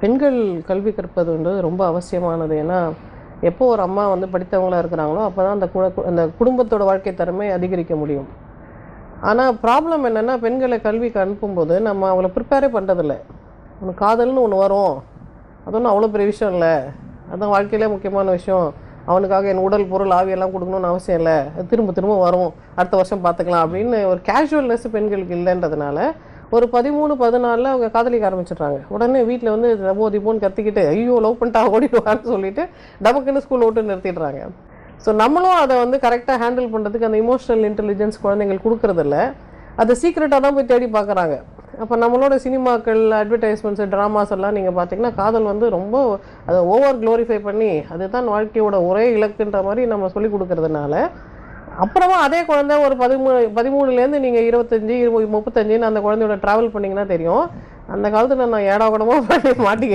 பெண்கள் கல்வி கற்பதுன்றது ரொம்ப அவசியமானது. ஏன்னா, எப்போ ஒரு அம்மா வந்து படித்தவங்களா இருக்கிறாங்களோ, அப்பதான் அந்த குடும்பத்தோட வாழ்க்கை தரமே அதிகரிக்க முடியும். ஆனா ப்ராப்ளம் என்னன்னா, பெண்கள கல்விக்கு அனுப்பும்போது, நம்ம அவங்கள ப்ரிப்பேரே பண்றதில்ல. உனக்கு காதல்னு ஒண்ணு வரும். அது ஒண்ணும் அவ்வளோ பெரிய விஷயம் இல்ல. அதான் வாழ்க்கையிலே முக்கியமான விஷயம். அவனுக்காக என் உடல், பொருள், ஆவியெல்லாம் குடுக்கணும்னு அவசியம் இல்ல. அது திரும்ப திரும்ப வரும். அடுத்த வருஷம் பார்த்துக்கலாம் அப்படின்னு ஒரு கேஷுவல்னஸ் பெண்களுக்கு இல்லன்றதுனால, ஒரு 13, 14ல அவங்க காதலிக்க ஆரம்பிச்சுடுறாங்க. உடனே வீட்ல வந்து லவ்வோ திப்போன்னு கத்திக்கிட்டு, ஐயோ! லவ் பண்ணிட்டா ஓடிடுவான்னு சொல்லிட்டு, டபக்குன்னு ஸ்கூல் விட்டு நிறுத்திடுறாங்க. ஸோ நம்மளும் அத வந்து கரெக்ட்டா ஹேண்டில் பண்றதுக்கு அந்த எமோஷனல் இன்டெலிஜென்ஸ் குழந்தைங்களுக்கு குடுக்குறதில்ல. அத சீக்ரெட்டா தான் போய் தேடி பார்க்குறாங்க. அப்ப நம்மளோட சினிமாக்கள், அட்வர்டைஸ்மெண்ட்ஸ், டிராமாஸ் எல்லாம் நீங்க பார்த்தீங்கன்னா, காதல் வந்து ரொம்ப அத ஓவர் குளோரிஃபை பண்ணி, அதுதான் வாழ்க்கையோட ஒரே இலக்குன்ற மாரி நம்ம சொல்லிக் குடுக்கறதுனால, அப்புறமா அதே குழந்தை ஒரு 13லேருந்து நீங்க 25, 35ன்னு அந்த குழந்தையோட டிராவல் பண்ணீங்கன்னா தெரியும். அந்த காலத்துல நான் ஏடா கூடமா பண்ணி மாட்டிக்கிட்டேன்.